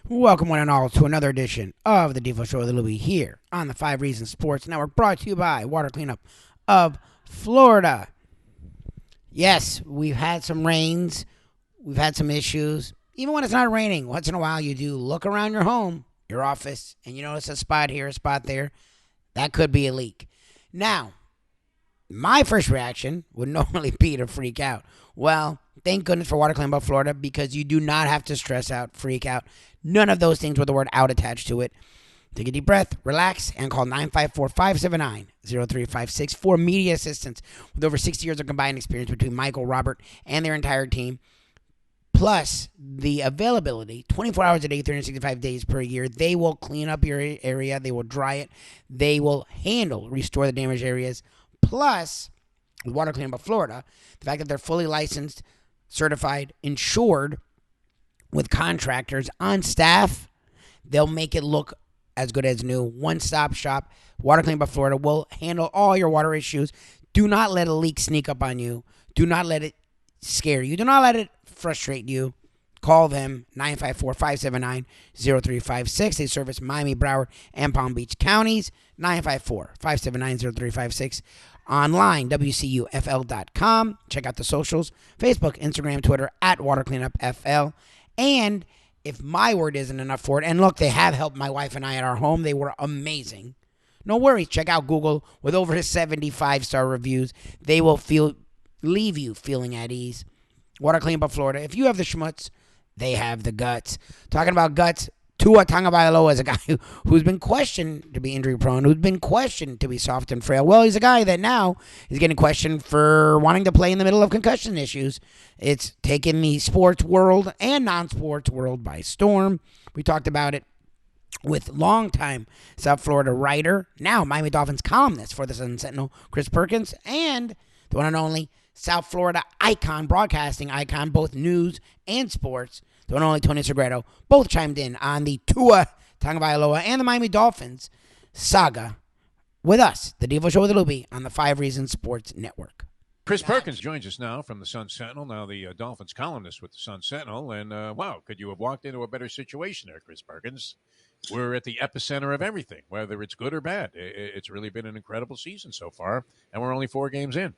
Welcome, one and all, to another edition of the Defo Show with Lubie here on the 5 Reasons Sports Network, brought to you by Water Cleanup of Florida. Yes, we've had some rains, we've had some issues. Even when it's not raining, once in a while you do look around your home, your office, and you notice a spot here, a spot there. That could be a leak. Now, my first reaction would normally be to freak out. Well, thank goodness for Water Cleanup of Florida, because you do not have to stress out, freak out. None of those things with the word out attached to it. Take a deep breath, relax, and call 954-579-0356 for media assistance. With over 60 years of combined experience between Michael, Robert, and their entire team, plus the availability, 24 hours a day, 365 days per year. They will clean up your area. They will dry it. They will restore the damaged areas. Plus, with Water Cleanup of Florida, the fact that they're fully licensed, certified, insured, with contractors on staff, they'll make it look as good as new. One-stop shop. Water Cleanup of Florida will handle all your water issues. Do not let a leak sneak up on you. Do not let it scare you. Do not let it frustrate you. Call them, 954-579-0356. They service Miami, Broward, and Palm Beach counties. 954-579-0356. Online, WCUFL.com. Check out the socials, Facebook, Instagram, Twitter, at Water Cleanup FL. And if my word isn't enough for it, and look, they have helped my wife and I at our home. They were amazing. No worries. Check out Google with over 75-star reviews. They will leave you feeling at ease. Water Cleanup of Florida. If you have the schmutz, they have the guts. Talking about guts, Tua Tagovailoa is a guy who's been questioned to be injury prone, who's been questioned to be soft and frail. Well, he's a guy that now is getting questioned for wanting to play in the middle of concussion issues. It's taken the sports world and non-sports world by storm. We talked about it with longtime South Florida writer, now Miami Dolphins columnist for the Sun Sentinel, Chris Perkins, and the one and only South Florida icon, broadcasting icon, both news and sports, the one and only Tony Segreto, both chimed in on the Tua Tagovailoa and the Miami Dolphins saga with us, the Defo Show with Lubie, on the 5 Reasons Sports Network. Chris Perkins joins us now from the Sun Sentinel, now the Dolphins columnist with the Sun Sentinel. And, wow, could you have walked into a better situation there, Chris Perkins? We're at the epicenter of everything, whether it's good or bad. It's really been an incredible season so far, and we're only 4 games in.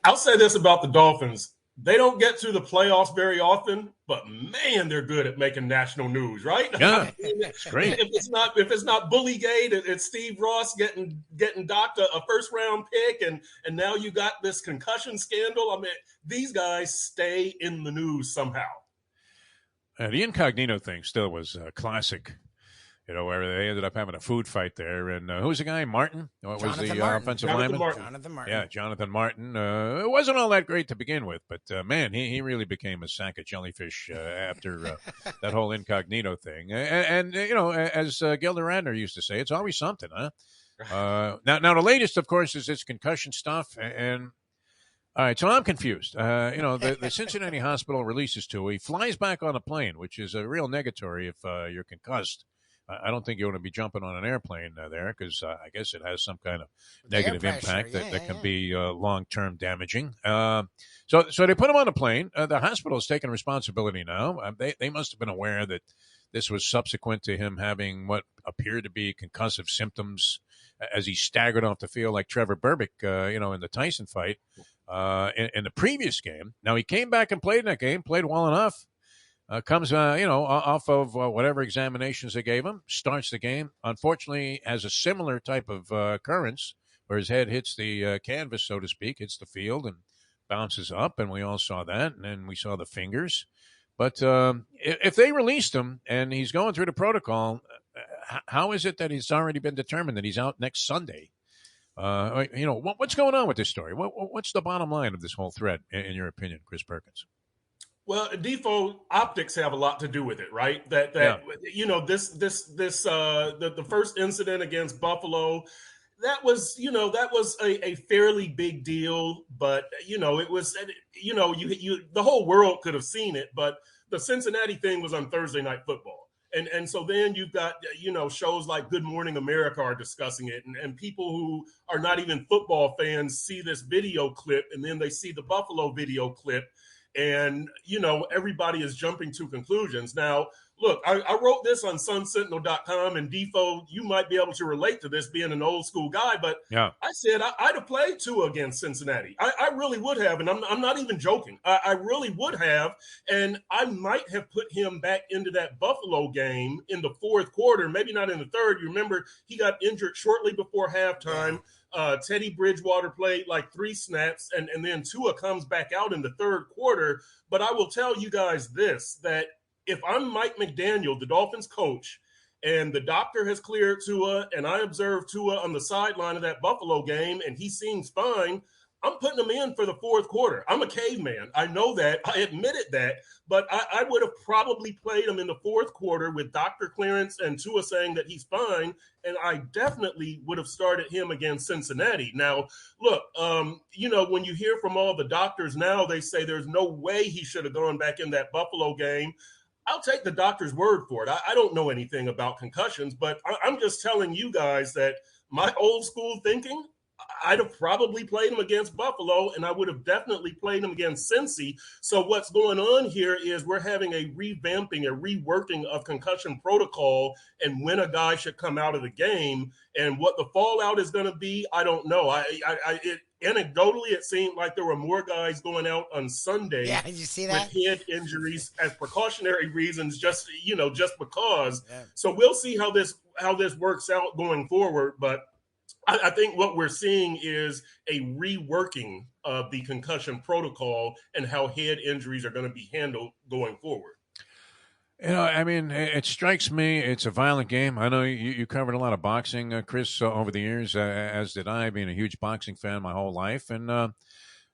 I'll say this about the Dolphins. They don't get to the playoffs very often, but man, they're good at making national news, right? Yeah, it's great. If it's not Bullygate, it's Steve Ross getting docked a first round pick, and now you got this concussion scandal. I mean, these guys stay in the news somehow. The incognito thing still was classic. You know, where they ended up having a food fight there. And who was the guy? Martin? What was the offensive lineman? Jonathan Martin. Yeah, Jonathan Martin. It wasn't all that great to begin with, but, man, he really became a sack of jellyfish after that whole incognito thing. And you know, as Gilda Radner used to say, it's always something, huh? Now, the latest, of course, is this concussion stuff. And all right, so I'm confused. You know, the Cincinnati hospital releases Tua. He flies back on a plane, which is a real negatory if you're concussed. I don't think you want to be jumping on an airplane there because I guess it has some kind of negative impact that can be long-term damaging. So they put him on a plane. The hospital is taking responsibility now. They must have been aware that this was subsequent to him having what appeared to be concussive symptoms as he staggered off the field like Trevor Berbick, you know, in the Tyson fight in the previous game. Now, he came back and played in that game, played well enough. Comes, you know, off of whatever examinations they gave him, starts the game. Unfortunately, has a similar type of occurrence where his head hits the canvas, so to speak, hits the field and bounces up, and we all saw that, and then we saw the fingers. But if they released him and he's going through the protocol, how is it that it's already been determined that he's out next Sunday? You know, what's going on with this story? What's the bottom line of this whole thread, in your opinion, Chris Perkins? Well, Defo, optics have a lot to do with it, right? You know, the first incident against Buffalo, that was a fairly big deal, but you know, it was, you know, the whole world could have seen it, but the Cincinnati thing was on Thursday Night Football. And so then you've got, you know, shows like Good Morning America are discussing it, and people who are not even football fans see this video clip, and then they see the Buffalo video clip. And, you know, everybody is jumping to conclusions. Now, look, I wrote this on sunsentinel.com, and Defo, you might be able to relate to this being an old school guy, but Yeah. I said I'd have played Tua against Cincinnati. I really would have, and I'm not even joking. I really would have, and I might have put him back into that Buffalo game in the fourth quarter, maybe not in the third. You remember he got injured shortly before halftime. Teddy Bridgewater played like 3 snaps, and then Tua comes back out in the third quarter. But I will tell you guys this, that if I'm Mike McDaniel, the Dolphins coach, and the doctor has cleared Tua, and I observed Tua on the sideline of that Buffalo game, and he seems fine, I'm putting him in for the fourth quarter. I'm a caveman. I know that. I admitted that. But I would have probably played him in the fourth quarter with doctor clearance and Tua saying that he's fine, and I definitely would have started him against Cincinnati. Now, look, when you hear from all the doctors now, they say there's no way he should have gone back in that Buffalo game. I'll take the doctor's word for it. I don't know anything about concussions, but I'm just telling you guys that my old school thinking, I'd have probably played him against Buffalo, and I would have definitely played him against Cincy. So what's going on here is we're having a revamping, a reworking of concussion protocol and when a guy should come out of the game. And what the fallout is going to be, I don't know. Anecdotally, it seemed like there were more guys going out on Sunday. Yeah, did you see that? With head injuries as precautionary reasons, just because. Yeah. So we'll see how this works out going forward. But I think what we're seeing is a reworking of the concussion protocol and how head injuries are going to be handled going forward. I mean, it strikes me it's a violent game. I know you covered a lot of boxing, Chris, over the years, as did I, being a huge boxing fan my whole life. And,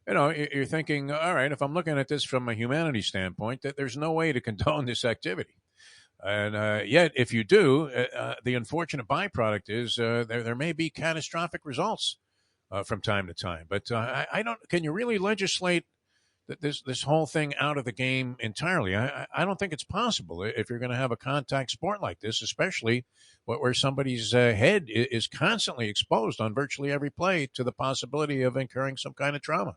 you're thinking, all right, if I'm looking at this from a humanity standpoint, that there's no way to condone this activity. And yet, if you do, the unfortunate byproduct is there may be catastrophic results from time to time. But I don't. Can you really legislate this whole thing out of the game entirely? I don't think it's possible if you're going to have a contact sport like this, especially where somebody's head is constantly exposed on virtually every play to the possibility of incurring some kind of trauma.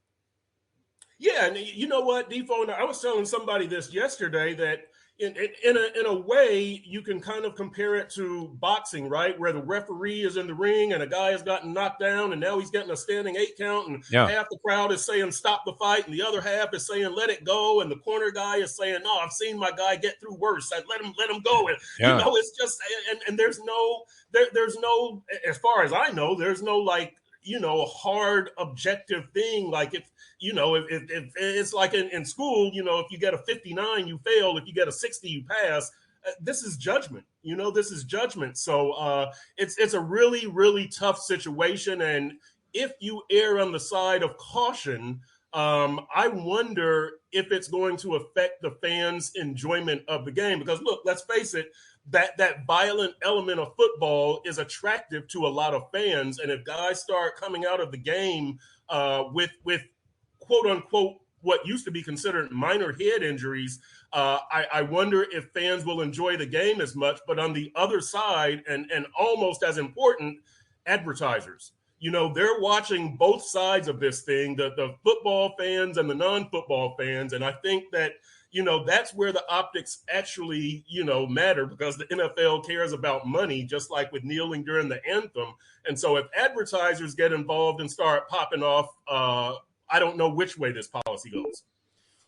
Yeah, and you know what, Defo, and I was telling somebody this yesterday that in a way you can kind of compare it to boxing, right? Where the referee is in the ring and a guy has gotten knocked down and now he's getting a standing 8 count, and half the crowd is saying stop the fight and the other half is saying let it go, and the corner guy is saying no, I've seen my guy get through worse. Let him go. And it's just and there's no, as far as I know, there's no hard objective thing. Like if it's like in school, if you get a 59, you fail. If you get a 60, you pass. This is judgment. This is judgment. So it's a really, really tough situation. And if you err on the side of caution, I wonder if it's going to affect the fans' enjoyment of the game. Because look, let's face it, that violent element of football is attractive to a lot of fans. And if guys start coming out of the game with quote unquote what used to be considered minor head injuries, I wonder if fans will enjoy the game as much. But on the other side, and almost as important, advertisers. They're watching both sides of this thing, the football fans and the non-football fans. And I think that, that's where the optics actually, matter, because the NFL cares about money, just like with kneeling during the anthem. And so if advertisers get involved and start popping off, I don't know which way this policy goes.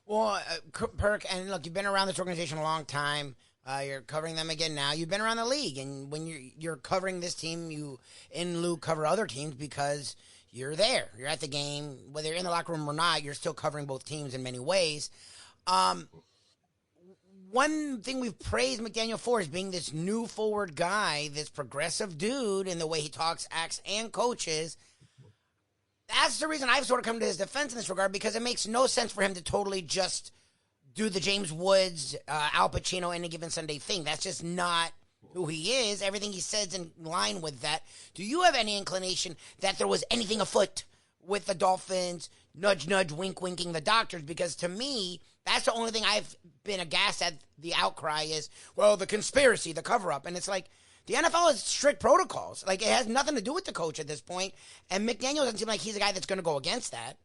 Well, Perk, and look, you've been around this organization a long time. You're covering them again now. You've been around the league, and when you're covering this team, you in lieu cover other teams because you're there. You're at the game. Whether you're in the locker room or not, you're still covering both teams in many ways. One thing we've praised McDaniel for is being this new forward guy, this progressive dude in the way he talks, acts, and coaches. That's the reason I've sort of come to his defense in this regard, because it makes no sense for him to totally just do the James Woods, Al Pacino, Any Given Sunday thing. That's just not who he is. Everything he says in line with that. Do you have any inclination that there was anything afoot with the Dolphins, nudge, nudge, wink, winking the doctors? Because to me, that's the only thing I've been aghast at. The outcry is, well, the conspiracy, the cover-up. And it's like, the NFL has strict protocols. Like, it has nothing to do with the coach at this point. And McDaniel doesn't seem like he's the guy that's going to go against that.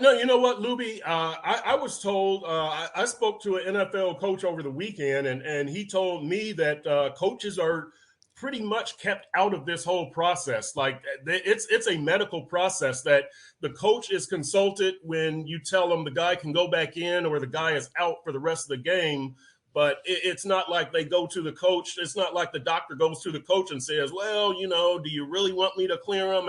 No, you know what, Lubie? I was told, I spoke to an NFL coach over the weekend, and he told me that coaches are pretty much kept out of this whole process. Like it's a medical process that the coach is consulted when you tell them the guy can go back in or the guy is out for the rest of the game. But it's not like they go to the coach. It's not like the doctor goes to the coach and says, well, do you really want me to clear him?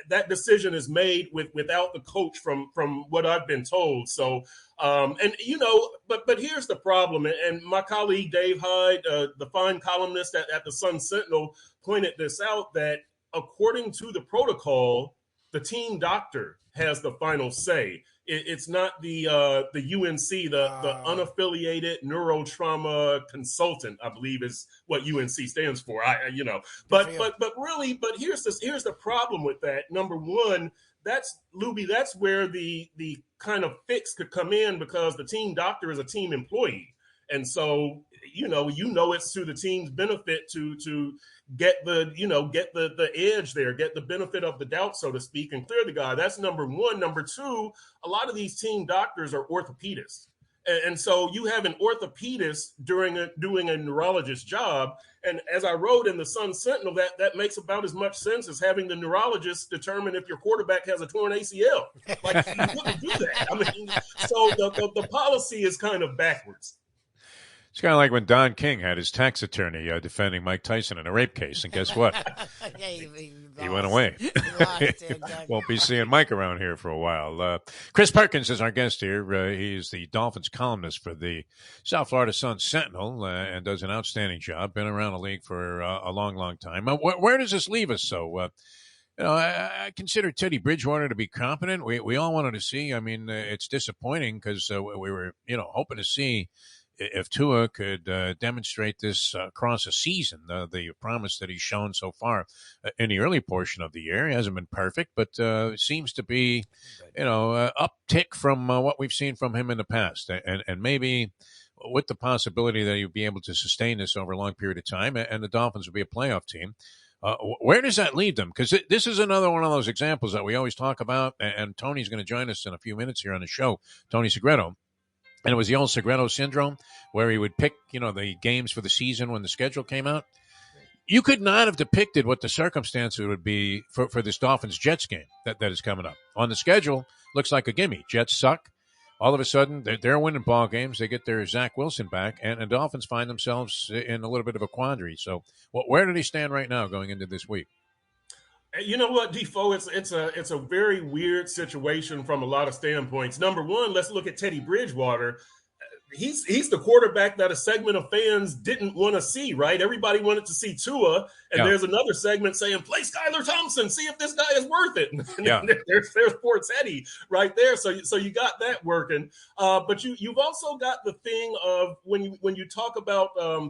That decision is made without the coach from what I've been told. So, but here's the problem. And my colleague, Dave Hyde, the fine columnist at the Sun Sentinel, pointed this out, that according to the protocol, the team doctor has the final say. It's not the UNC, the unaffiliated neurotrauma consultant, I believe is what UNC stands for. But here's the problem with that. Number one, that's where the kind of fix could come in, because the team doctor is a team employee. And so, it's to the team's benefit to get the edge there, get the benefit of the doubt, so to speak, and clear the guy. That's number one. Number two, a lot of these team doctors are orthopedists. And so you have an orthopedist doing a neurologist job. And as I wrote in the Sun Sentinel, that makes about as much sense as having the neurologist determine if your quarterback has a torn ACL. Like, you wouldn't do that. I mean, so the policy is kind of backwards. It's kind of like when Don King had his tax attorney defending Mike Tyson in a rape case, and guess what? He went away. Won't be seeing Mike around here for a while. Chris Perkins is our guest here. He's the Dolphins columnist for the South Florida Sun Sentinel and does an outstanding job. Been around the league for a long, long time. Where does this leave us? So, I consider Teddy Bridgewater to be competent. We all wanted to see. I mean, it's disappointing because we were, hoping to see if Tua could demonstrate this across a season, the promise that he's shown so far in the early portion of the year. He hasn't been perfect, but seems to be, uptick from what we've seen from him in the past. And maybe with the possibility that he'll be able to sustain this over a long period of time, and the Dolphins will be a playoff team. Where does that lead them? Because this is another one of those examples that we always talk about, and Tony's going to join us in a few minutes here on the show, Tony Segreto. And it was the old Segreto syndrome, where he would pick, the games for the season when the schedule came out. You could not have depicted what the circumstances would be for this Dolphins-Jets game that is coming up. On the schedule, looks like a gimme. Jets suck. All of a sudden, they're winning ball games. They get their Zach Wilson back, and the Dolphins find themselves in a little bit of a quandary. So where do they stand right now going into this week? You know what, Defo? It's a very weird situation from a lot of standpoints. Number one, let's look at Teddy Bridgewater. He's the quarterback that a segment of fans didn't want to see, right? Everybody wanted to see Tua, and there's another segment saying, play Skylar Thompson, see if this guy is worth it. And there's poor Teddy right there. So you got that working. But you've also got the thing of when you talk about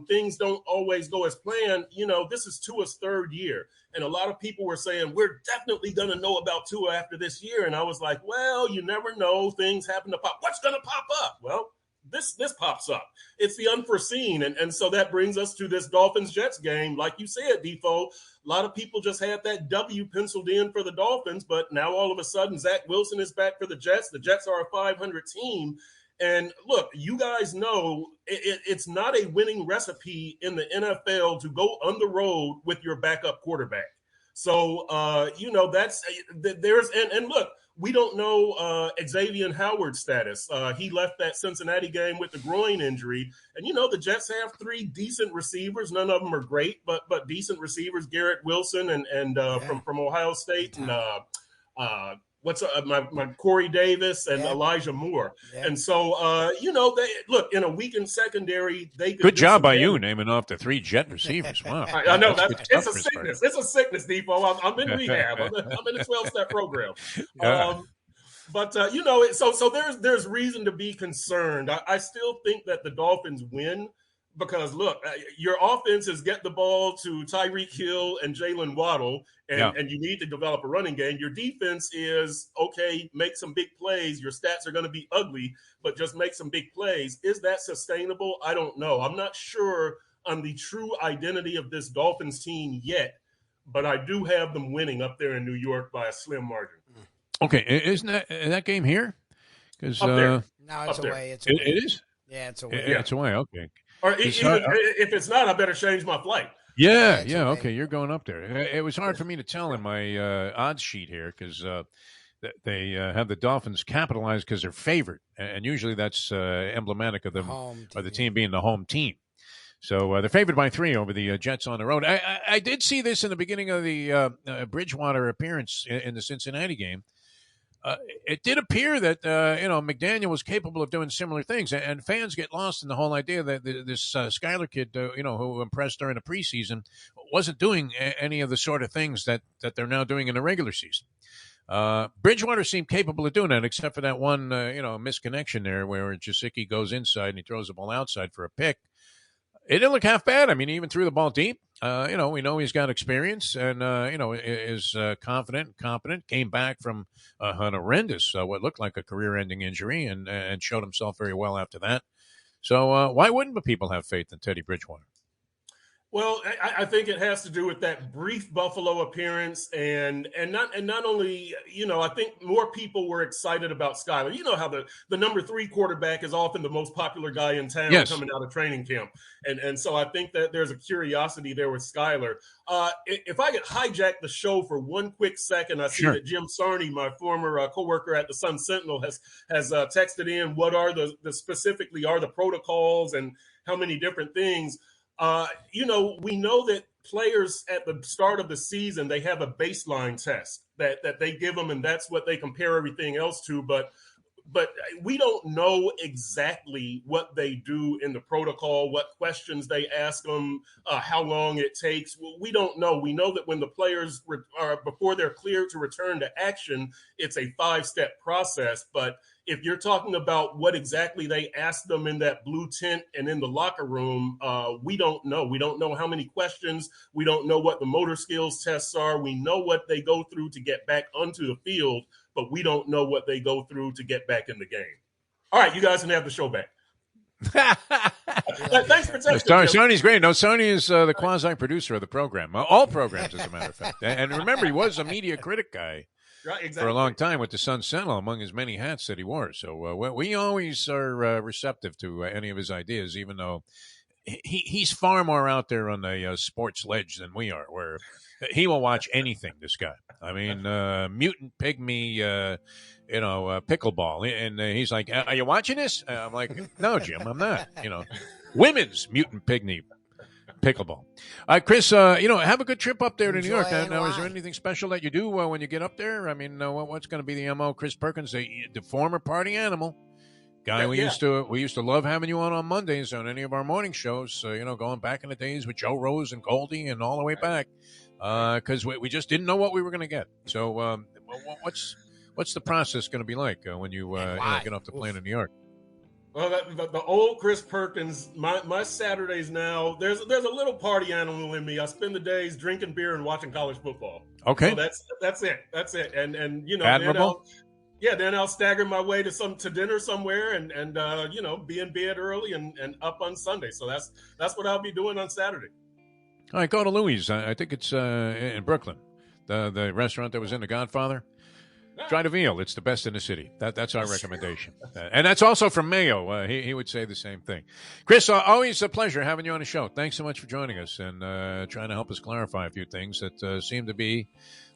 things don't always go as planned, this is Tua's third year. And a lot of people were saying, we're definitely going to know about Tua after this year. And I was like, well, you never know. Things happen to pop. What's going to pop up? Well, this pops up. It's the unforeseen. And so that brings us to this Dolphins-Jets game. Like you said, Defo, a lot of people just had that W penciled in for the Dolphins, but now all of a sudden Zach Wilson is back for the Jets. The Jets are a 500 team. And look, you guys know it's not a winning recipe in the NFL to go on the road with your backup quarterback. So, and look, we don't know Xavier Howard's status. He left that Cincinnati game with the groin injury. And, the Jets have three decent receivers. None of them are great, but decent receivers, Garrett Wilson and from Ohio State and my Corey Davis and Elijah Moore. Yeah. And so, they look in a weakened secondary. They could good job by you naming off the three Jet receivers. Wow, I know it's a sickness. It's a sickness, Defo. I'm in rehab. I'm in a 12-step program. So there's reason to be concerned. I still think that the Dolphins win. Because, look, your offense is get the ball to Tyreek Hill and Jalen Waddle, and you need to develop a running game. Your defense is, okay, make some big plays. Your stats are going to be ugly, but just make some big plays. Is that sustainable? I don't know. I'm not sure on the true identity of this Dolphins team yet, but I do have them winning up there in New York by a slim margin. Okay, isn't that game here? Because Up there. No, it's Up there. away. It's away. it is. Yeah, it's away. It's away. Okay. Or even if it's not, I better change my flight. Yeah. it's away. Okay, you're going up there. It was hard for me to tell in my odds sheet here because they have the Dolphins capitalized because they're favored, and usually that's emblematic of them or the team being the home team. So they're favored by 3 over the Jets on the road. I did see this in the beginning of the Bridgewater appearance in the Cincinnati game. It did appear that McDaniel was capable of doing similar things, and fans get lost in the whole idea that this Skyler kid, who impressed during the preseason, wasn't doing any of the sort of things that they're now doing in the regular season. Bridgewater seemed capable of doing that, except for that one, misconnection there where Gesicki goes inside and he throws the ball outside for a pick. It didn't look half bad. I mean, he even threw the ball deep. We know he's got experience and, is confident and competent. Came back from an horrendous, what looked like a career-ending injury and showed himself very well after that. So why wouldn't the people have faith in Teddy Bridgewater? Well, I think it has to do with that brief Buffalo appearance, and not only, I think more people were excited about Skyler. You know how the number 3 quarterback is often the most popular guy in town coming out of training camp, and so I think that there's a curiosity there with Skyler. If I could hijack the show for one quick second, I see that Jim Sarney, my former coworker at the Sun Sentinel, has texted in what are the specifically are the protocols and how many different things. We know that players at the start of the season, they have a baseline test that they give them, and that's what they compare everything else to. But we don't know exactly what they do in the protocol, what questions they ask them, how long it takes. We don't know. We know that when the players before they're cleared to return to action, it's a 5-step process. But if you're talking about what exactly they ask them in that blue tent and in the locker room, we don't know. We don't know how many questions. We don't know what the motor skills tests are. We know what they go through to get back onto the field, but we don't know what they go through to get back in the game. All right, you guys can have the show back. Thanks for texting. Sony's great. No, Sony is the quasi-producer of the program. All programs, as a matter of fact. And remember, he was a media critic guy. Right, exactly. For a long time with the Sun Sentinel, among his many hats that he wore. So we always are receptive to any of his ideas, even though he's far more out there on the sports ledge than we are, where he will watch anything, this guy. I mean, mutant pygmy, pickleball. And he's like, are you watching this? I'm like, no, Jim, I'm not. Women's mutant pygmy pickleball. Chris, have a good trip up there to New York. Now, is there anything special that you do when you get up there? I mean, what's going to be the MO? Chris Perkins, the former party animal guy. We used to love having you on Mondays on any of our morning shows. Going back in the days with Joe Rose and Goldie and all the way back, because we just didn't know what we were going to get. So, what's the process going to be like when you get off the plane in New York? Well, the old Chris Perkins, my Saturdays now, there's a little party animal in me. I spend the days drinking beer and watching college football. Okay. So that's it. And Admirable. then I'll stagger my way to dinner somewhere and be in bed early and up on Sunday. So that's what I'll be doing on Saturday. All right, go to Louis. I think it's in Brooklyn, the restaurant that was in The Godfather. Try the veal. It's the best in the city. That's our recommendation. And that's also from Mayo. He would say the same thing. Chris, always a pleasure having you on the show. Thanks so much for joining us and trying to help us clarify a few things that seem to be,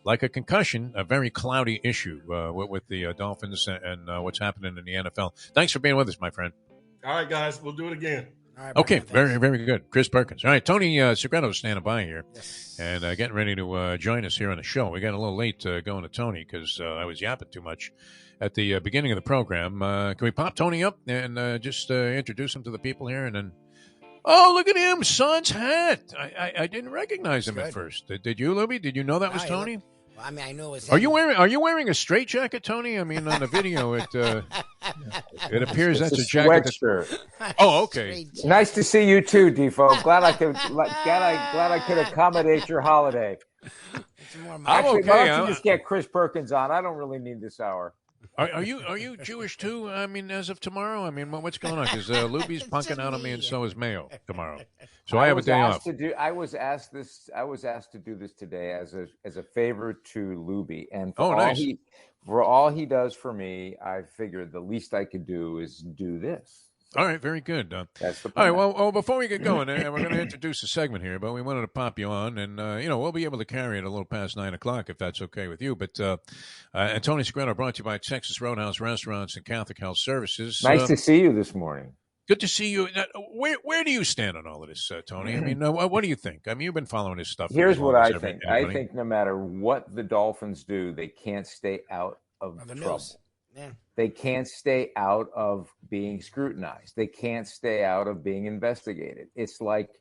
like a concussion, a very cloudy issue with the Dolphins and what's happening in the NFL. Thanks for being with us, my friend. All right, guys. We'll do it again. All right, okay, very, very good. Chris Perkins. All right, Tony Segreto is standing by here and getting ready to join us here on the show. We got a little late going to Tony because I was yapping too much at the beginning of the program. Can we pop Tony up and just introduce him to the people here? And then, oh, look at him, Son's hat. I didn't recognize him at first. Did you, Lubie? Did you know that was Tony? Well, I mean, I know it was. Are you wearing a straitjacket, Tony? I mean, on the video, it appears that's a jacket. Sweatshirt. Oh, okay. Nice to see you too, Defo. Glad I could accommodate your holiday. It's more I'm Actually, okay. why don't you just get Chris Perkins on? I don't really need this hour. Are you Jewish too? I mean, as of tomorrow. I mean, what's going on? Because Lubie's punking out on me, and so is Mayo tomorrow. So I have a day off. I was asked to do this today as a favor to Lubie, and for all he does for me, I figured the least I could do is do this. All right, very good. That's the plan. All right, well, before we get going, we're going to introduce a segment here, but we wanted to pop you on, and, we'll be able to carry it a little past 9 o'clock if that's okay with you. But Tony Segreto brought to you by Texas Roadhouse Restaurants and Catholic Health Services. Nice to see you this morning. Good to see you. Where do you stand on all of this, Tony? I mean, what do you think? I mean, you've been following this stuff. Here's what I think. I think no matter what the Dolphins do, they can't stay out of trouble. Yeah. They can't stay out of being scrutinized. They can't stay out of being investigated. It's like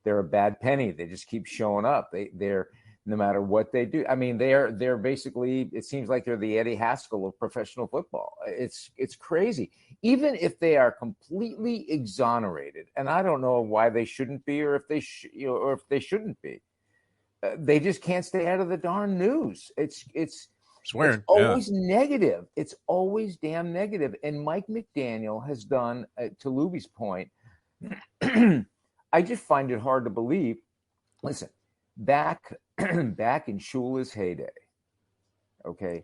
they're a bad penny. They just keep showing up. They're no matter what they do. I mean, they're basically, it seems like they're the Eddie Haskell of professional football. It's crazy. Even if they are completely exonerated, and I don't know why they shouldn't be, or if they shouldn't be, they just can't stay out of the darn news. It's always negative. It's always damn negative. And Mike McDaniel has done, to Lubie's point, I just find it hard to believe. Listen, back in Shula's heyday, okay,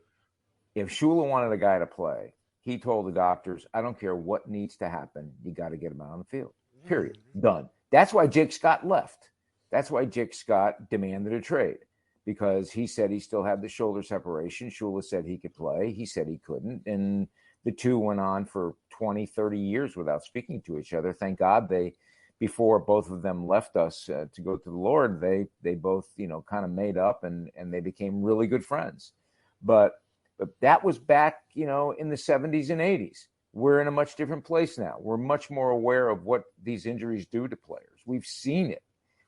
if Shula wanted a guy to play, he told the doctors, I don't care what needs to happen, you got to get him out on the field. Period. Done. That's why Jake Scott left. That's why Jake Scott demanded a trade. Because he said he still had the shoulder separation. Shula said he could play. He said he couldn't. And the two went on for 20, 30 years without speaking to each other. Thank God before both of them left us to go to the Lord, they both, kind of made up and they became really good friends. But that was back, in the 70s and 80s. We're in a much different place now. We're much more aware of what these injuries do to players. We've seen it.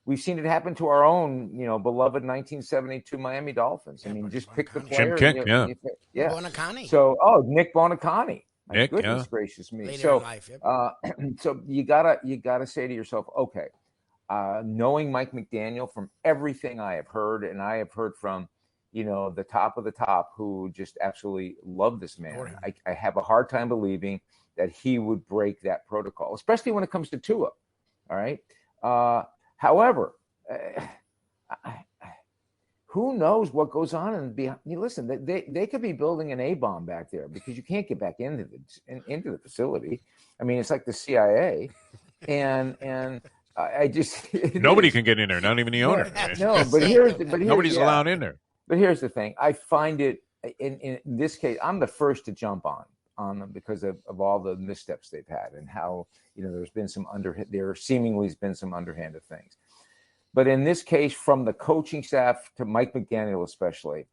We've seen it happen to our own, beloved 1972 Miami Dolphins. I mean, just pick the player. Jim Kick, yeah. Bonacani. So, Nick Bonacani. My goodness gracious me. Later in life, so you gotta say to yourself, okay, knowing Mike McDaniel, from everything I have heard, and I have heard from, the top of the top who just absolutely love this man. I have a hard time believing that he would break that protocol, especially when it comes to Tua. All right. However, who knows what goes on listen, they could be building an A-bomb back there because you can't get back into the facility. I mean, it's like the CIA, and I just nobody can get in there, not even the owner. No, but nobody's allowed in there. But here's the thing: I find it in this case, I'm the first to jump on them because of all the missteps they've had and how there's been there seemingly has been some underhanded things. But in this case, from the coaching staff to Mike McDaniel especially,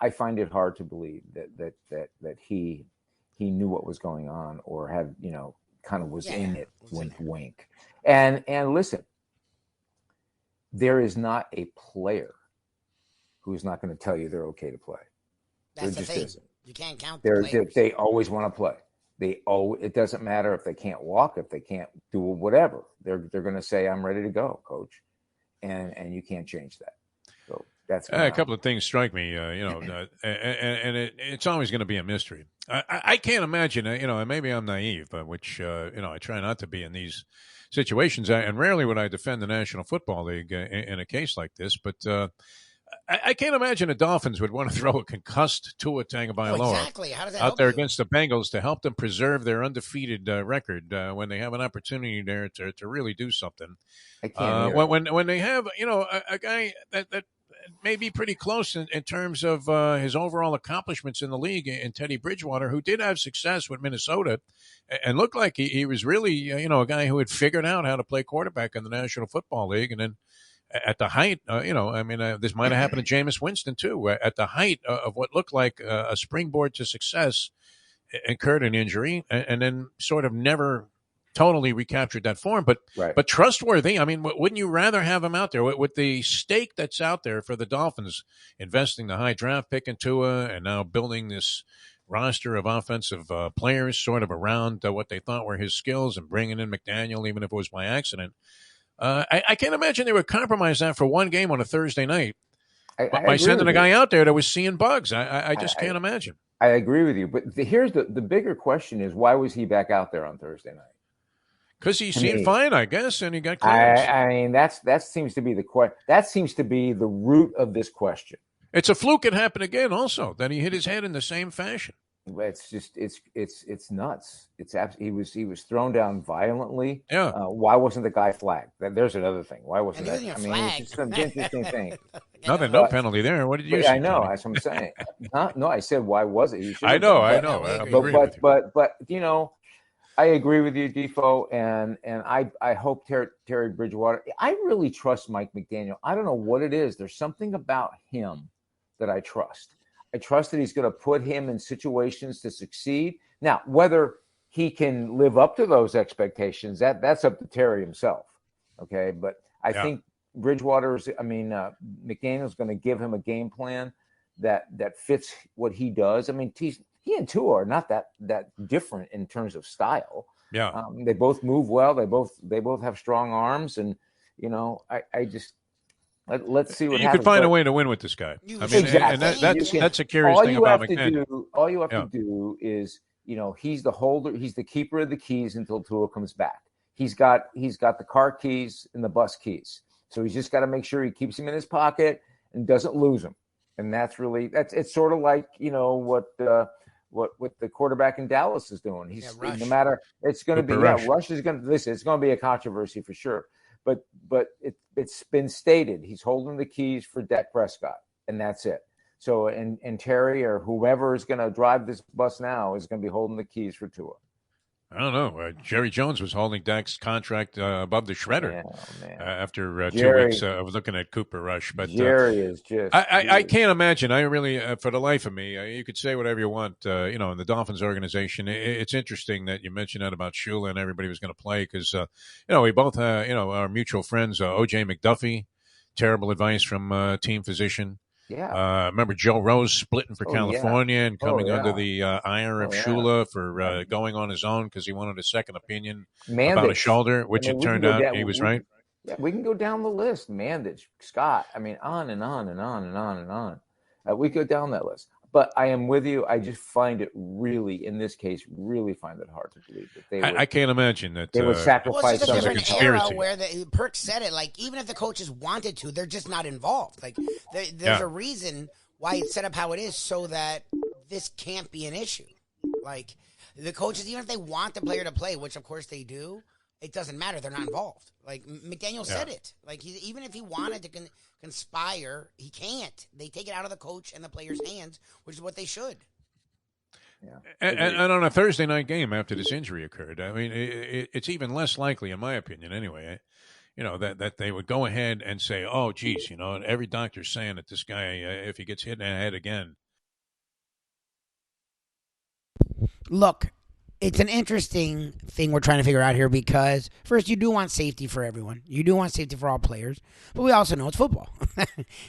I find it hard to believe that he knew what was going on or had kind of was in it, wink. And listen, there is not a player who is not going to tell you they're okay to play. That's there just isn't. You can't count the players. They always want to play. It doesn't matter if they can't walk, if they can't do whatever. They're going to say, "I'm ready to go, coach," and you can't change that. So that's a couple of things strike me. And it's always going to be a mystery. I can't imagine. And maybe I'm naive, but which I try not to be in these situations. And rarely would I defend the National Football League in a case like this, but. I can't imagine the Dolphins would want to throw a concussed Tua Tagovailoa out there against the Bengals to help them preserve their undefeated record when they have an opportunity there to really do something. I can't when they have a guy that may be pretty close in terms of his overall accomplishments in the league in Teddy Bridgewater, who did have success with Minnesota and looked like he was really a guy who had figured out how to play quarterback in the National Football League, and then. At the height, this might have happened to Jameis Winston too. At the height of what looked like a springboard to success, incurred an injury and then sort of never totally recaptured that form. But trustworthy. I mean, wouldn't you rather have him out there with the stake that's out there for the Dolphins, investing the high draft pick in Tua and now building this roster of offensive players sort of around what they thought were his skills and bringing in McDaniel, even if it was by accident. I can't imagine they would compromise that for one game on a Thursday night By sending a guy out there that was seeing bugs. I just can't imagine. I agree with you. But here's the bigger question is, why was he back out there on Thursday night? Because he seemed fine, I guess, and he got clearance. I mean, that seems to be that seems to be the root of this question. It's a fluke. It happened again also, that he hit his head in the same fashion. It's just it's nuts. He was thrown down violently. Yeah. Why wasn't the guy flagged? There's another thing. Why wasn't that? I mean, it's just some interesting thing. No penalty there. What did you say? I know. Tony? That's what I'm saying. No, I said why was it? I know. But I agree with you, Defo, and I hope Terry Bridgewater. I really trust Mike McDaniel. I don't know what it is. There's something about him that I trust. I trust that he's going to put him in situations to succeed. Now, whether he can live up to those expectations, that's up to Terry himself. Okay, but I think McDaniel's going to give him a game plan that fits what he does. I mean, he and Tua are not that different in terms of style. Yeah, they both move well. They both have strong arms, and I just. Let's see what happens. You could find a way to win with this guy. I mean, exactly. And that's a curious thing about McDaniel. All you have to do is, he's the holder, he's the keeper of the keys until Tua comes back. He's got the car keys and the bus keys. So he's just got to make sure he keeps him in his pocket and doesn't lose him. And it's sort of like, what the quarterback in Dallas is doing. No matter, it's going to be, Rush is going to, listen, it's going to be a controversy for sure. But it's been stated he's holding the keys for Dak Prescott, and that's it. So and Terry or whoever is going to drive this bus now is going to be holding the keys for Tua. I don't know. Jerry Jones was holding Dak's contract above the shredder after 2 weeks of looking at Cooper Rush. But Jerry is just. I can't imagine. I really, for the life of me, you could say whatever you want. In the Dolphins organization, it's interesting that you mentioned that about Shula and everybody was going to play because we both our mutual friends O.J. McDuffie, terrible advice from team physician. Yeah. Remember Joe Rose splitting for California and coming under the ire of Shula for going on his own because he wanted a second opinion about a shoulder, which it turned out he was right. Yeah, we can go down the list. Mandich, Scott. I mean, on and on and on and on and on. We go down that list. But I am with you. I just find it really, in this case, find it hard to believe that they would. I can't imagine that they would sacrifice it's just a different conspiracy. Era where Perk said it. Like, even if the coaches wanted to, they're just not involved. Like, there's a reason why it's set up how it is so that this can't be an issue. Like, the coaches, even if they want the player to play, which of course they do, it doesn't matter. They're not involved. Like, McDaniel said it. Like, even if he wanted to conspire, he can't. They take it out of the coach and the player's hands, which is what they should. Yeah. And on a Thursday night game after this injury occurred, I mean, it's even less likely, in my opinion anyway, that they would go ahead and say, oh, geez, every doctor's saying that this guy, if he gets hit in the head again. Look, it's an interesting thing we're trying to figure out here because, first, you do want safety for everyone. You do want safety for all players. But we also know it's football.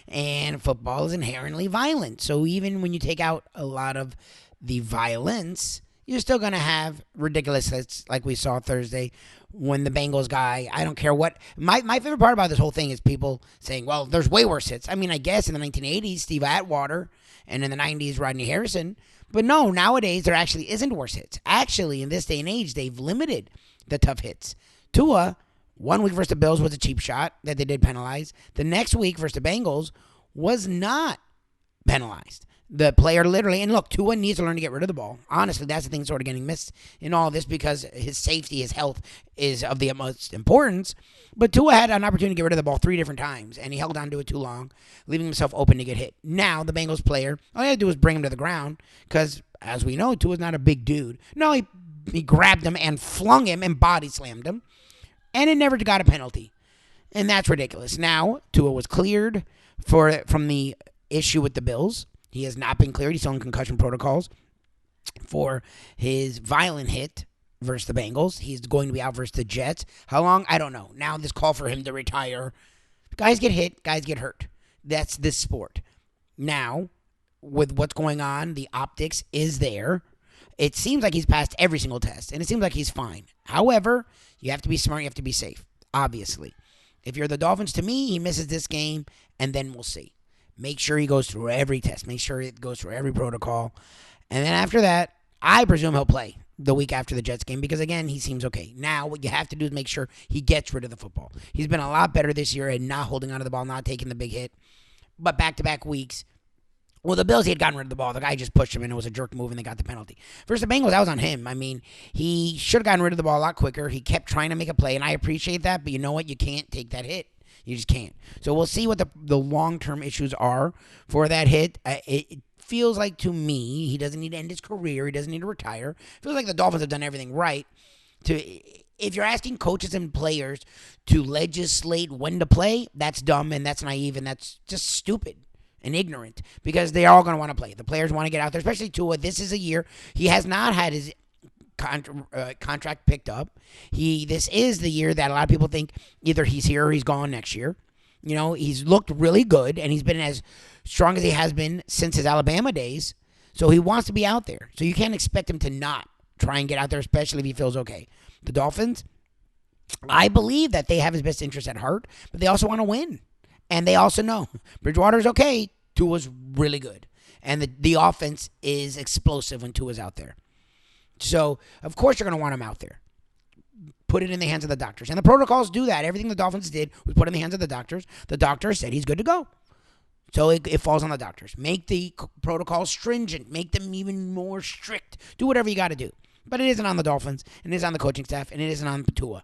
And football is inherently violent. So even when you take out a lot of the violence, you're still going to have ridiculous hits like we saw Thursday when the Bengals guy, I don't care what. My favorite part about this whole thing is people saying, well, there's way worse hits. I mean, I guess in the 1980s, Steve Atwater, and in the 90s, Rodney Harrison. But no, nowadays there actually isn't worse hits. Actually, in this day and age, they've limited the tough hits. Tua, 1 week versus the Bills was a cheap shot that they did penalize. The next week versus the Bengals was not penalized. The player literally, and look, Tua needs to learn to get rid of the ball. Honestly, that's the thing sort of getting missed in all this because his safety, his health is of the utmost importance. But Tua had an opportunity to get rid of the ball 3 different times, and he held on to it too long, leaving himself open to get hit. Now, the Bengals player, all he had to do was bring him to the ground because, as we know, Tua's not a big dude. No, he grabbed him and flung him and body slammed him, and it never got a penalty. And that's ridiculous. Now, Tua was cleared from the issue with the Bills. He has not been cleared. He's still in concussion protocols for his violent hit versus the Bengals. He's going to be out versus the Jets. How long? I don't know. Now this call for him to retire. Guys get hit. Guys get hurt. That's this sport. Now, with what's going on, the optics is there. It seems like he's passed every single test, and it seems like he's fine. However, you have to be smart. You have to be safe, obviously. If you're the Dolphins, to me, he misses this game, and then we'll see. Make sure he goes through every test. Make sure it goes through every protocol. And then after that, I presume he'll play the week after the Jets game because, again, he seems okay. Now, what you have to do is make sure he gets rid of the football. He's been a lot better this year at not holding onto the ball, not taking the big hit. But back-to-back weeks, well, the Bills, he had gotten rid of the ball. The guy just pushed him, and it was a jerk move, and they got the penalty. Versus the Bengals, that was on him. I mean, he should have gotten rid of the ball a lot quicker. He kept trying to make a play, and I appreciate that. But you know what? You can't take that hit. You just can't. So we'll see what the long-term issues are for that hit. It feels like to me he doesn't need to end his career. He doesn't need to retire. It feels like the Dolphins have done everything right. If you're asking coaches and players to legislate when to play, that's dumb and that's naive and that's just stupid and ignorant because they're all going to want to play. The players want to get out there, especially Tua. This is a year he has not had his contract picked up. This is the year that a lot of people think either he's here or he's gone next year. You know, he's looked really good and he's been as strong as he has been since his Alabama days. So he wants to be out there. So you can't expect him to not try and get out there, especially if he feels okay. The Dolphins, I believe that they have his best interest at heart, but they also want to win. And they also know Bridgewater's okay. Tua's really good. And the offense is explosive when Tua's out there. So, of course, you're going to want him out there. Put it in the hands of the doctors. And the protocols do that. Everything the Dolphins did was put in the hands of the doctors. The doctor said he's good to go. So it falls on the doctors. Make the protocols stringent. Make them even more strict. Do whatever you got to do. But it isn't on the Dolphins. And it is on the coaching staff. And it isn't on Tua.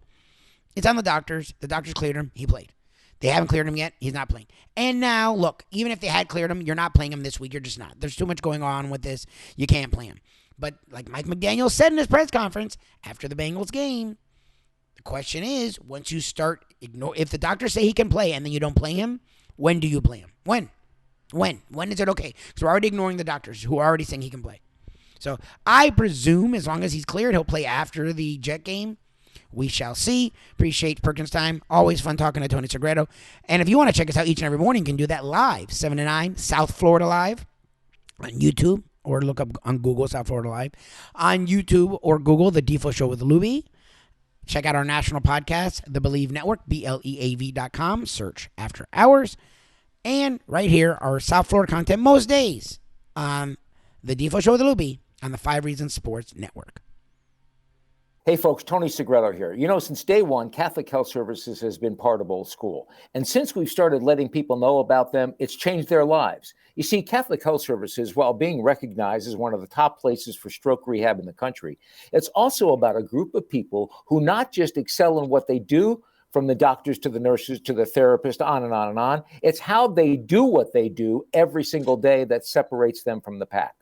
It's on the doctors. The doctors cleared him. He played. They haven't cleared him yet. He's not playing. And now, look, even if they had cleared him, you're not playing him this week. You're just not. There's too much going on with this. You can't play him. But like Mike McDaniel said in his press conference after the Bengals game, the question is, once you start if the doctors say he can play and then you don't play him, when do you play him? When? When is it okay? Because we're already ignoring the doctors who are already saying he can play. So I presume as long as he's cleared, he'll play after the Jet game. We shall see. Appreciate Perkins' time. Always fun talking to Tony Segreto. And if you want to check us out each and every morning, you can do that live, 7 to 9, South Florida Live on YouTube, or look up on Google, South Florida Live. On YouTube or Google, The Defo Show with Lubie. Check out our national podcast, The Believe Network, BLEAV.com. Search After Hours. And right here, our South Florida content most days on The Defo Show with Lubie on the 5 Reasons Sports Network. Hey folks, Tony Segreto here. You know, since day one, Catholic Health Services has been part of Old School. And since we've started letting people know about them, it's changed their lives. You see, Catholic Health Services, while being recognized as one of the top places for stroke rehab in the country, it's also about a group of people who not just excel in what they do, from the doctors to the nurses to the therapist, on and on and on. It's how they do what they do every single day that separates them from the pack.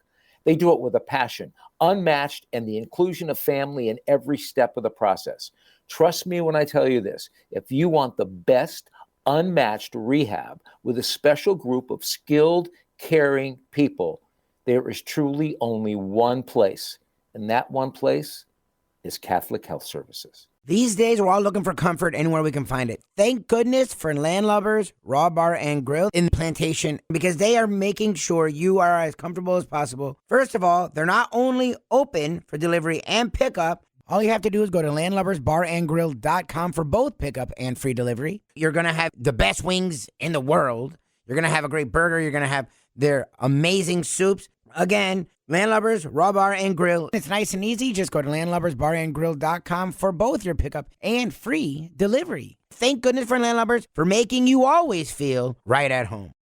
They do it with a passion, unmatched, and the inclusion of family in every step of the process. Trust me when I tell you this. If you want the best, unmatched rehab with a special group of skilled, caring people, there is truly only one place, and that one place is Catholic Health Services. These days, we're all looking for comfort anywhere we can find it. Thank goodness for Landlubbers Raw Bar and Grill in Plantation, because they are making sure you are as comfortable as possible. First of all, they're not only open for delivery and pickup. All you have to do is go to landlubbersbarandgrill.com for both pickup and free delivery. You're going to have the best wings in the world. You're going to have a great burger. You're going to have their amazing soups. Again, Landlubbers, Raw Bar, and Grill. It's nice and easy. Just go to landlubbersbarandgrill.com for both your pickup and free delivery. Thank goodness for Landlubbers for making you always feel right at home.